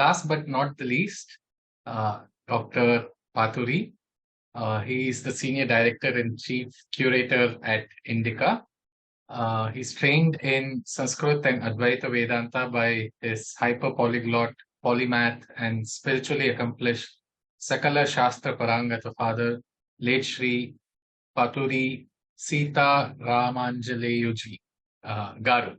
last but not the least, Dr. Paturi. He is the Senior Director and Chief Curator at INDICA. He's trained in Sanskrit and Advaita Vedanta by his hyper-polyglot, polymath, and spiritually accomplished Sakala Shastra Parangata father, late Shri Paturi Sita Ramanjaleyuji Garu.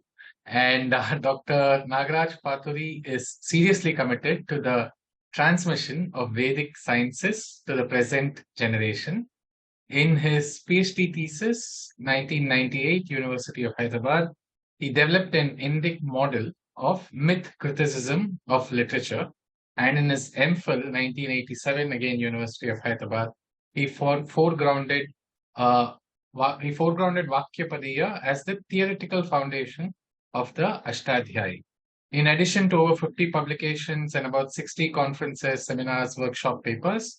And Dr. Nagaraj Paturi is seriously committed to the transmission of Vedic sciences to the present generation. In his PhD thesis, 1998, University of Hyderabad, he developed an Indic model of myth criticism of literature. And in his MPhil, 1987, again, University of Hyderabad, he foregrounded Vakyapadiya as the theoretical foundation of the Ashtadhyayi. In addition to over 50 publications and about 60 conferences, seminars, workshop papers,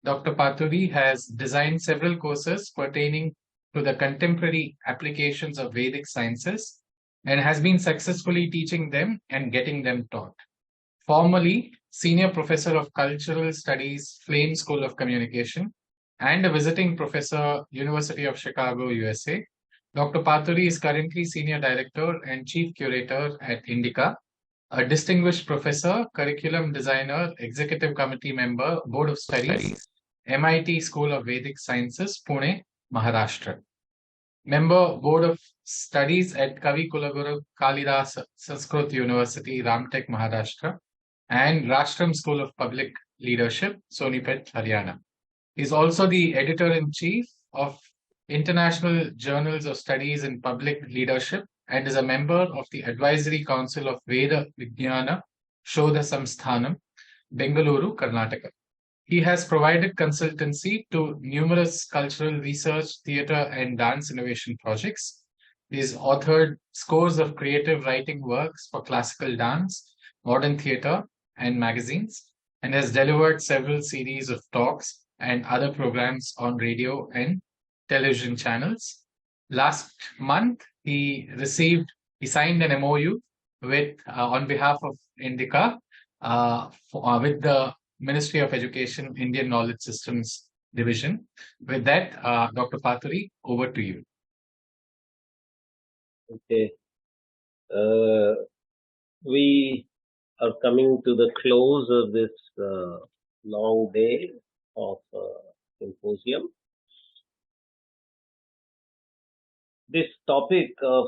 Dr. Paturi has designed several courses pertaining to the contemporary applications of Vedic sciences and has been successfully teaching them and getting them taught. Formerly Senior Professor of Cultural Studies, Flame School of Communication, and a visiting professor, University of Chicago, USA, Dr. Paturi is currently Senior Director and Chief Curator at INDICA, a distinguished professor, curriculum designer, executive committee member, Board of Studies, MIT School of Vedic Sciences, Pune, Maharashtra. Member, Board of Studies at Kavi Kulaguru Kalidas Sanskrit University, Ramtek, Maharashtra, and Rashtram School of Public Leadership, Sonipet, Haryana. He is also the editor-in-chief of International Journals of Studies in Public Leadership and is a member of the Advisory Council of Veda Vijnana Shodha Samsthanam, Bengaluru, Karnataka. He has provided consultancy to numerous cultural research, theatre, and dance innovation projects. He has authored scores of creative writing works for classical dance, modern theatre, and magazines, and has delivered several series of talks and other programs on radio and television channels. Last month, he signed an MOU with, on behalf of INDICA, with the Ministry of Education, Indian Knowledge Systems Division. With that, Dr. Paturi, over to you. Okay. We are coming to the close of this long day of symposium. This topic of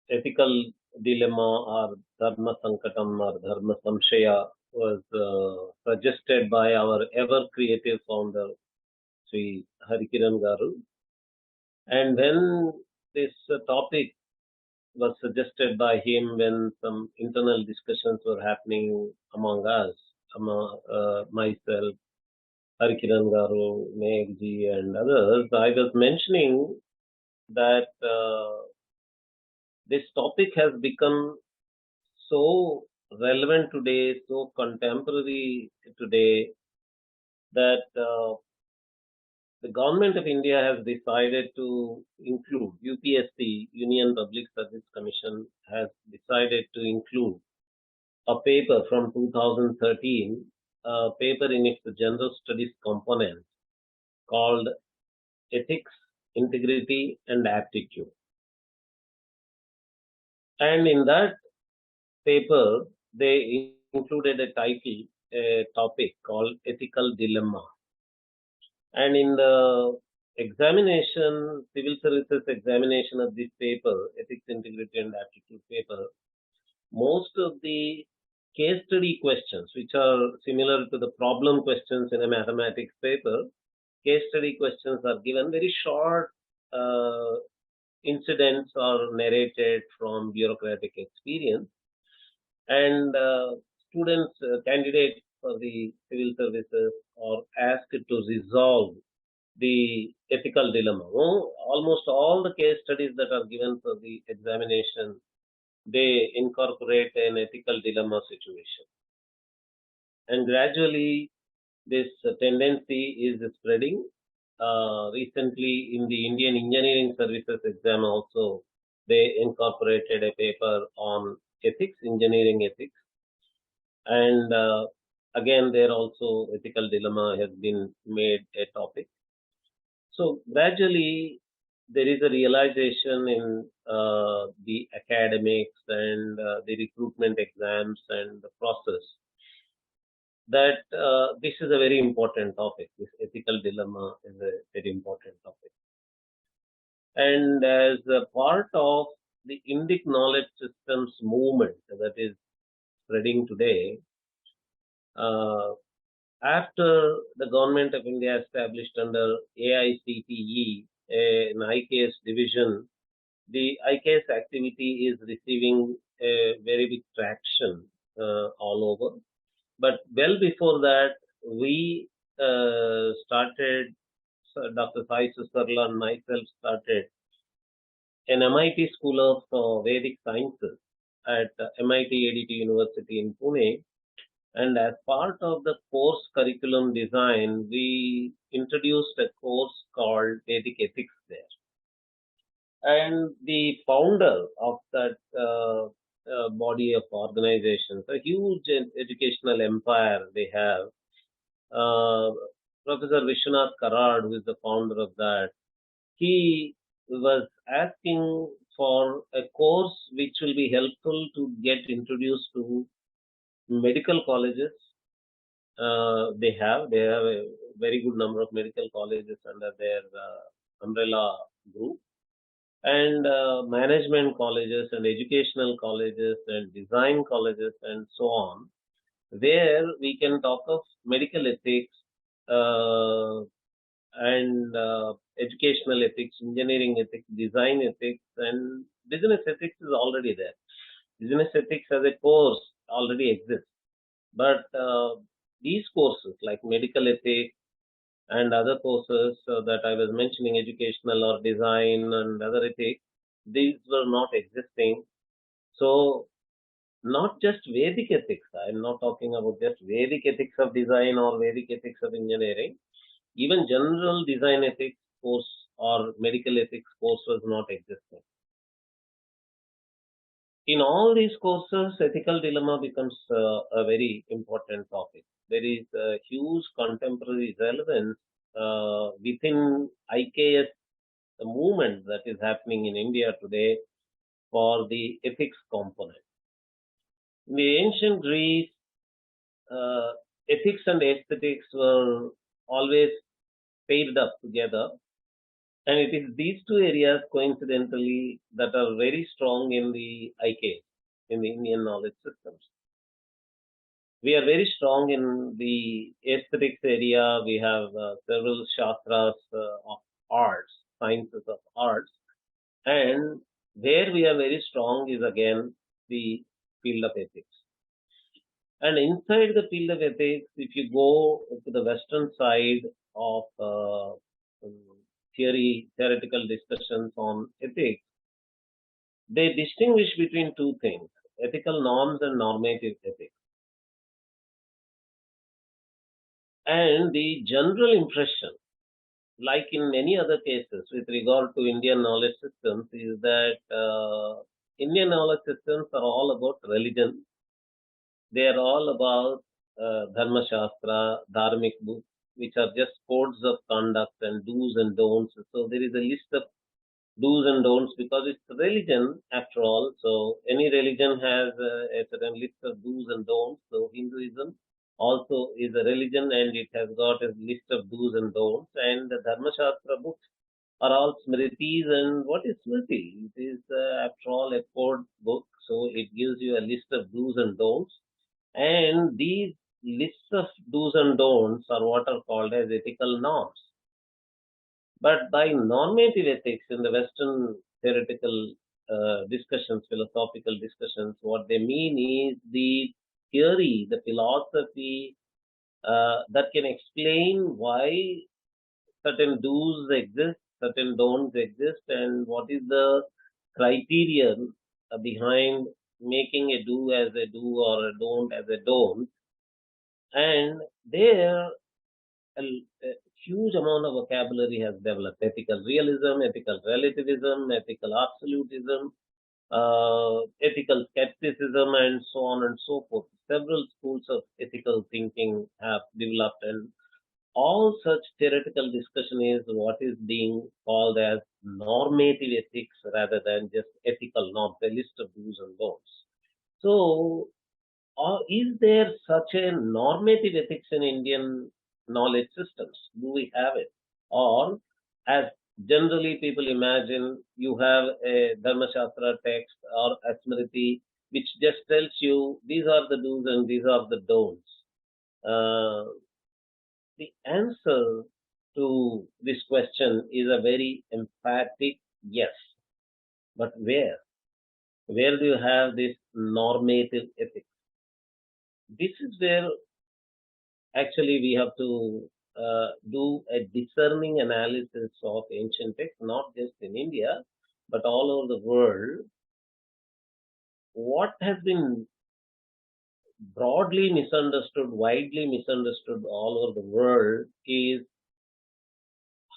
ethical dilemma or dharma sankatam or dharma samshaya was suggested by our ever creative founder, Sri Harikiran Garu. And when this topic was suggested by him, when some internal discussions were happening among us, myself, Harikiran Garu, Megji, and others, I was mentioning that this topic has become so relevant today, so contemporary today, that the government of India has decided to include, UPSC, Union Public Service Commission, has decided to include a paper from 2013, a paper in its general studies component called Ethics, Integrity and Aptitude. And in that paper, they included a title, a topic called Ethical Dilemma. And in the examination, civil services examination of this paper, Ethics, Integrity and Aptitude paper, most of the case study questions, which are similar to the problem questions in a mathematics paper, case study questions are given very short incidents are narrated from bureaucratic experience, and students, candidates for the civil services are asked to resolve the ethical dilemma. Almost all the case studies that are given for the examination, they incorporate an ethical dilemma situation. And gradually, this tendency is spreading. Recently, in the Indian Engineering Services exam also, they incorporated a paper on ethics, engineering ethics. And again, there also ethical dilemma has been made a topic. So gradually, there is a realization in the academics and the recruitment exams and the process that this is a very important topic. This ethical dilemma is a very important topic. And as a part of the Indic knowledge systems movement that is spreading today, uh, after the government of India established under AICTE an IKS division, the IKS activity is receiving a very big traction all over. But well before that, we started, Dr. Sai Susarla and myself started an MIT School of Vedic Sciences at MIT ADT University in Pune. And as part of the course curriculum design, we introduced a course called Vedic Ethics there. And the founder of that body of organizations, a huge educational empire they have, Professor Vishwanath Karad, who is the founder of that, he was asking for a course which will be helpful to get introduced to medical colleges. They have a very good number of medical colleges under their umbrella group, and management colleges and educational colleges and design colleges and so on, where we can talk of medical ethics and educational ethics, engineering ethics, design ethics, and business ethics is already there. Business ethics as a course already exists. But these courses like medical ethics and other courses that I was mentioning, educational or design and other ethics, these were not existing. So not just Vedic ethics, I'm not talking about just Vedic ethics of design or Vedic ethics of engineering. Even general design ethics course or medical ethics course was not existing. In all these courses, ethical dilemma becomes a very important topic. There is a huge contemporary relevance within IKS, the movement that is happening in India today for the ethics component. In the ancient Greece, ethics and aesthetics were always paired up together. And it is these two areas, coincidentally, that are very strong in the IK, in the Indian knowledge systems. We are very strong in the aesthetics area. We have several shastras of arts, sciences of arts. And where we are very strong is again the field of ethics. And inside the field of ethics, if you go to the Western side of theoretical discussions on ethics, they distinguish between two things: ethical norms and normative ethics. And the general impression, like in many other cases with regard to Indian knowledge systems, is that Indian knowledge systems are all about religion. They are all about Dharma-shastra, dharmic books, which are just codes of conduct and do's and don'ts. So there is a list of do's and don'ts because it's religion after all. So any religion has a certain list of do's and don'ts. So Hinduism also is a religion and it has got a list of do's and don'ts. And the Dharma-shastra books are all smritis. And what is smriti? It is after all a code book. So it gives you a list of do's and don'ts. And these lists of do's and don'ts are what are called as ethical norms. But by normative ethics in the Western theoretical discussions, philosophical discussions, what they mean is the theory, the philosophy that can explain why certain do's exist, certain don'ts exist, and what is the criterion behind making a do as a do or a don't as a don't. And there, a huge amount of vocabulary has developed: ethical realism, ethical relativism, ethical absolutism, ethical skepticism, and so on and so forth. Several schools of ethical thinking have developed, and all such theoretical discussion is what is being called as normative ethics rather than just ethical norms, a list of do's and don'ts. So, is there such a normative ethics in Indian knowledge systems? Do we have it? Or, as generally people imagine, you have a Dharma-shastra text or a Smriti which just tells you these are the do's and these are the don'ts. Uh, the answer to this question is a very emphatic yes. But where? Where do you have this normative ethics? This is where actually we have to do a discerning analysis of ancient texts, not just in India, but all over the world. What has been broadly misunderstood, widely misunderstood all over the world is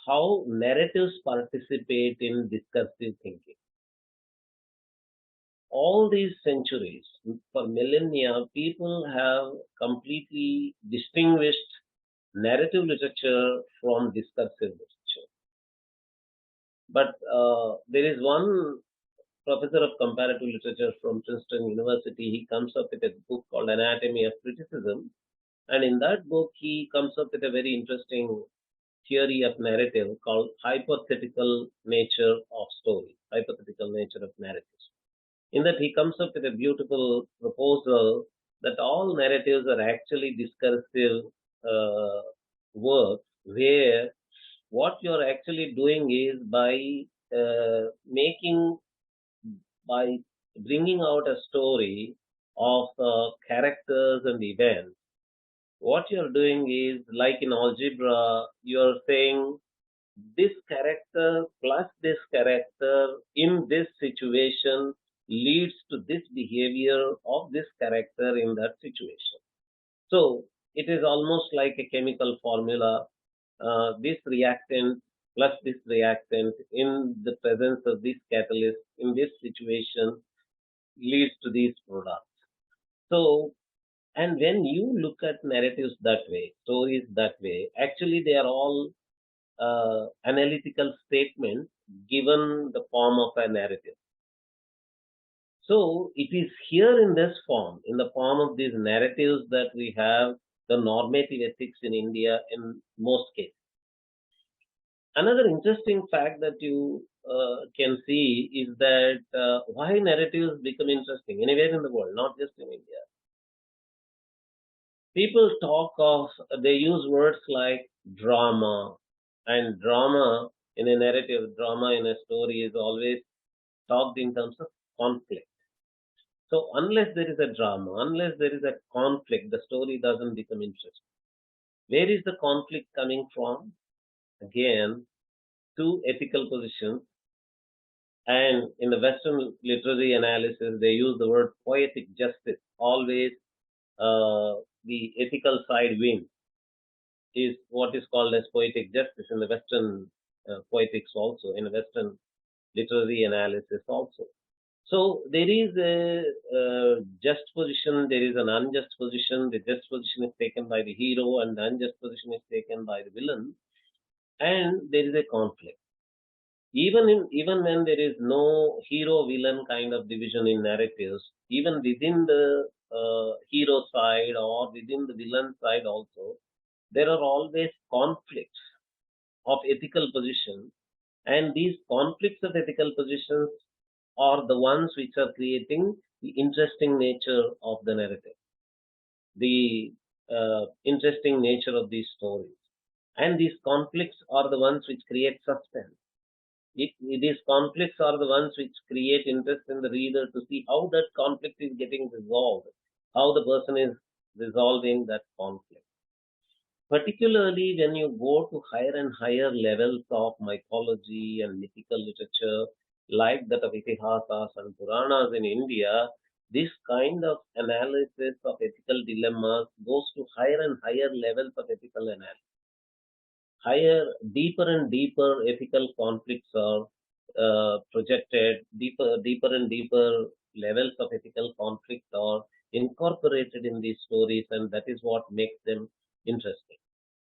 how narratives participate in discursive thinking. All these centuries, for millennia, people have completely distinguished narrative literature from discursive literature. But there is one professor of comparative literature from Princeton University. He comes up with a book called Anatomy of Criticism. And in that book, he comes up with a very interesting theory of narrative called hypothetical nature of story, hypothetical nature of narratives. In that, he comes up with a beautiful proposal that all narratives are actually discursive works, where what you're actually doing is by bringing out a story of characters and events. What you're doing is, like in algebra, you're saying this character plus this character in this situation leads to this behavior of this character in that situation. So it is almost like a chemical formula. This reactant plus this reactant in the presence of this catalyst in this situation leads to these products. So, and when you look at narratives that way, stories that way, actually they are all analytical statements given the form of a narrative. So it is here in this form, in the form of these narratives, that we have the normative ethics in India in most cases. Another interesting fact that you can see is that why narratives become interesting anywhere in the world, not just in India. People they use words like drama, and drama in a narrative, drama in a story is always talked in terms of conflict. So unless there is a drama, unless there is a conflict, the story doesn't become interesting. Where is the conflict coming from? Again, two ethical positions. And in the Western literary analysis, they use the word poetic justice. Always the ethical side wins, is what is called as poetic justice in the Western poetics also, in the Western literary analysis also. So there is a just position, there is an unjust position. The just position is taken by the hero, and the unjust position is taken by the villain, and there is a conflict. Even when there is no hero villain kind of division in narratives, even within the hero side or within the villain side also, there are always conflicts of ethical positions, and these conflicts of ethical positions are the ones which are creating the interesting nature of the narrative, the interesting nature of these stories. And these conflicts are the ones which create suspense. These conflicts are the ones which create interest in the reader to see how that conflict is getting resolved, how the person is resolving that conflict. Particularly when you go to higher and higher levels of mythology and mythical literature, like that of Itihasas and Puranas in India, this kind of analysis of ethical dilemmas goes to higher and higher levels of ethical analysis. Deeper and deeper ethical conflicts are projected, deeper and deeper levels of ethical conflict are incorporated in these stories, and that is what makes them interesting.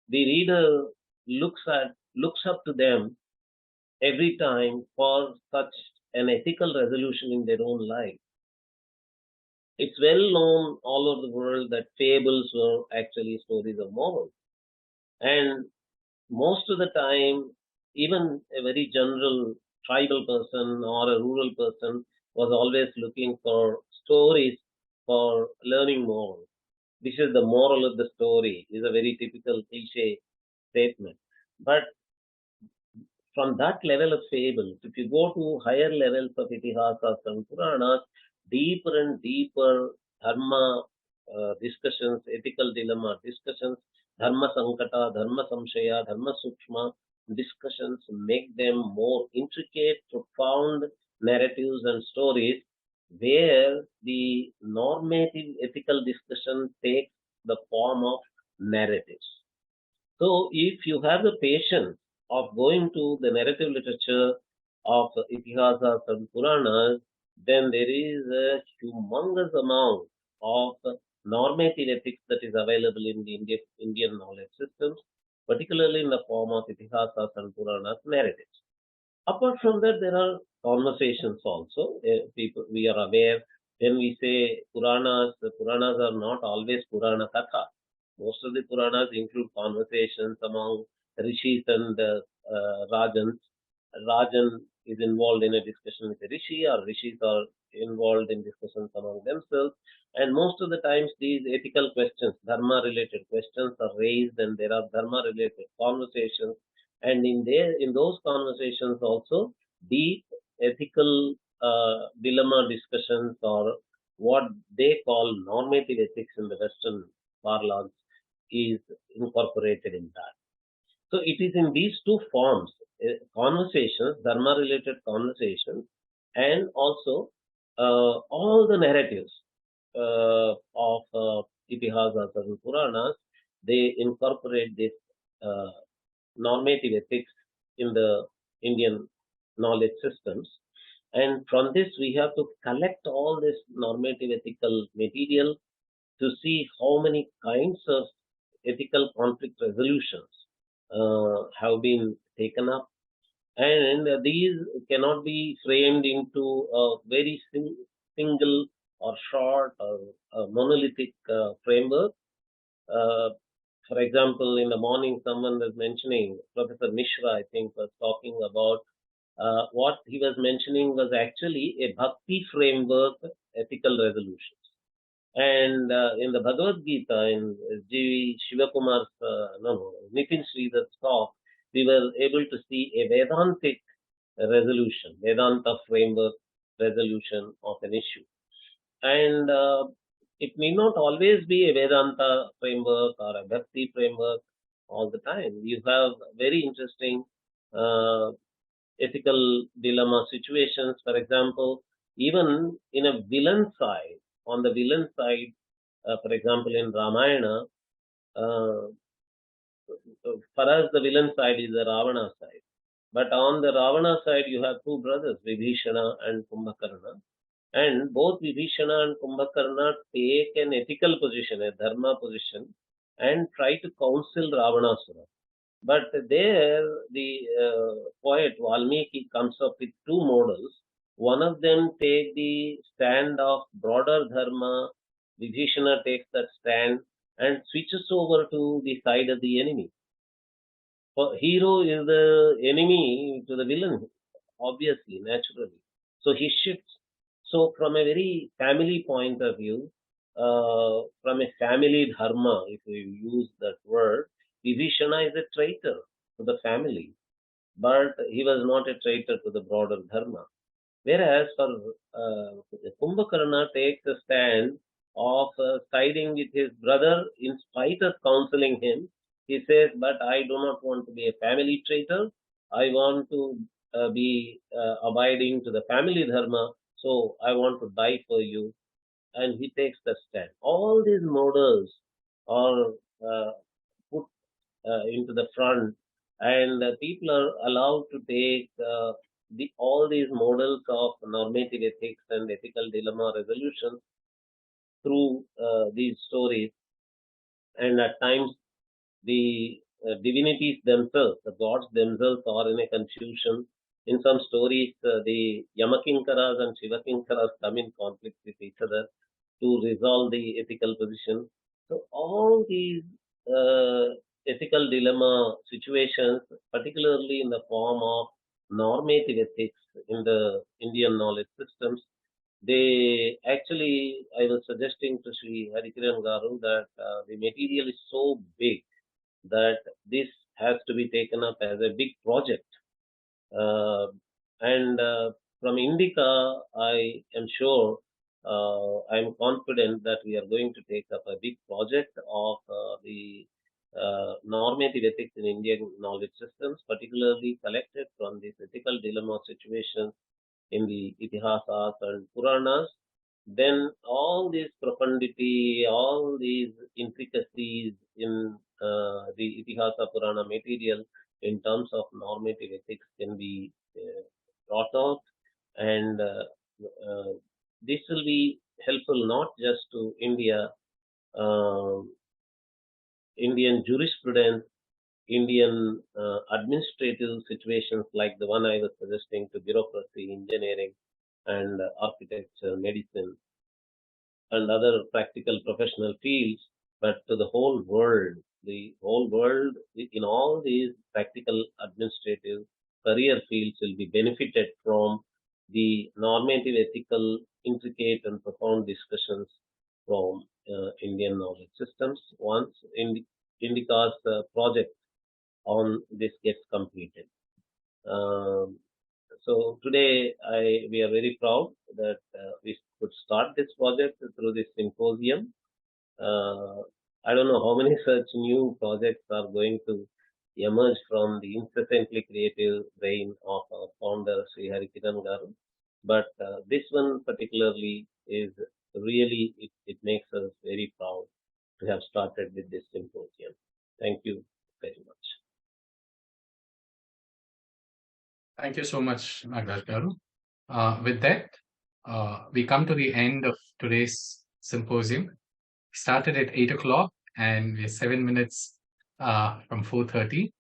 The reader looks up to them every time for such an ethical resolution in their own life. It's well known all over the world that fables were actually stories of morals. And most of the time, even a very general tribal person or a rural person was always looking for stories for learning more. This is the moral of the story, is a very typical cliche statement. But from that level of fables, if you go to higher levels of Itihasas and Puranas, deeper and deeper Dharma discussions, ethical dilemma discussions, Dharma Sankata, Dharma Samshaya, Dharma Sukshma discussions make them more intricate, profound narratives and stories where the normative ethical discussion takes the form of narratives. So, if you have the patience of going to the narrative literature of Itihasas and Puranas, then there is a humongous amount of normative ethics that is available in the Indian knowledge systems, particularly in the form of Itihasas and Puranas narratives. Apart from that, there are conversations also. We are aware when we say Puranas, the Puranas are not always Purana Katha. Most of the Puranas include conversations among rishis and Rajans. Rajan is involved in a discussion with a rishi, or rishis are involved in discussions among themselves. And most of the times, these ethical questions, Dharma-related questions, are raised, and there are Dharma-related conversations. And in those conversations also, deep ethical dilemma discussions, or what they call normative ethics in the Western parlance, is incorporated in that. So it is in these two forms, conversations, Dharma-related conversations, and also all the narratives of Itihasas and Puranas, they incorporate this normative ethics in the Indian knowledge systems. And from this, we have to collect all this normative ethical material to see how many kinds of ethical conflict resolutions have been taken up. And these cannot be framed into a very single or short or monolithic framework. For example, in the morning, someone was mentioning, Professor Mishra, I think, was talking about what he was mentioning was actually a bhakti framework ethical resolutions. And in the Bhagavad Gita, in G. Shivakumar's, Nitin Sridhar's talk, we were able to see a Vedantic resolution, Vedanta framework resolution of an issue. And it may not always be a Vedanta framework or a Bhakti framework all the time. You have very interesting ethical dilemma situations. For example, even in a villain side, on the villain side, for example, in Ramayana, for us, the villain side is the Ravana side. But on the Ravana side, you have two brothers, Vibhishana and Kumbhakarna. And both Vibhishana and Kumbhakarna take an ethical position, a dharma position, and try to counsel Ravanasura. But there, the poet Valmiki comes up with two models. One of them take the stand of broader dharma. Vibhishana takes that stand and switches over to the side of the enemy. For hero is the enemy to the villain, obviously, naturally. So he shifts. So from a very family point of view, from a family dharma, if we use that word, Vibhishana is a traitor to the family, but he was not a traitor to the broader dharma. Whereas for Kumbhakarna takes a stand of siding with his brother in spite of counseling him. He says, but I do not want to be a family traitor. I want to be abiding to the family dharma. So I want to die for you. And he takes the stand. All these models are put into the front, and people are allowed to take all these models of normative ethics and ethical dilemma resolution through these stories, and at times the divinities themselves, the gods themselves, are in a confusion. In some stories, the Yamakinkaras and Shivakinkaras come in conflict with each other to resolve the ethical position. So all these ethical dilemma situations, particularly in the form of normative ethics in the Indian knowledge systems, they actually, I was suggesting to Sri Harikiran Garu that the material is so big that this has to be taken up as a big project. And from INDICA, I am sure, I am confident that we are going to take up a big project of the normative ethics in Indian knowledge systems, particularly collected from these ethical dilemma situations in the Itihasas and Puranas. Then all this profundity, all these intricacies in the Itihasa Purana material in terms of normative ethics can be brought out, and this will be helpful not just to Indian jurisprudence, Indian administrative situations like the one I was suggesting, to bureaucracy, engineering, and architecture, medicine, and other practical professional fields, but to the whole world. The whole world in all these practical administrative career fields will be benefited from the normative, ethical, intricate, and profound discussions from Indian knowledge systems once INDICA's project on this gets completed. So today we are very proud that we could start this project through this symposium. I don't know how many such new projects are going to emerge from the incessantly creative brain of our founder, Sri Harikiran Garu. But this one particularly is really, it makes us very proud to have started with this symposium. Thank you very much. Thank you so much, Nagaraj Garu. With that, we come to the end of today's symposium. Started at 8 o'clock and we're 7 minutes from 4:30.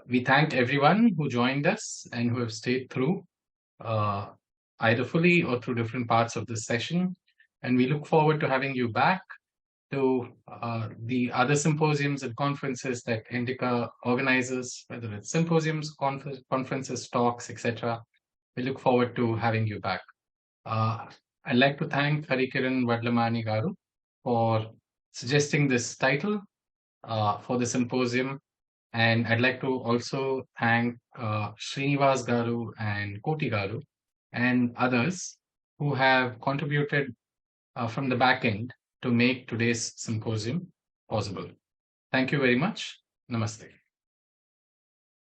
We thank everyone who joined us and who have stayed through, either fully or through different parts of this session. And we look forward to having you back to the other symposiums and conferences that INDICA organizes, whether it's symposiums, conferences, talks, etc. We look forward to having you back. I'd like to thank Harikiran Vadlamani Garu for suggesting this title for the symposium. And I'd like to also thank Srinivas Garu and Koti Garu and others who have contributed from the back end to make today's symposium possible. Thank you very much. Namaste.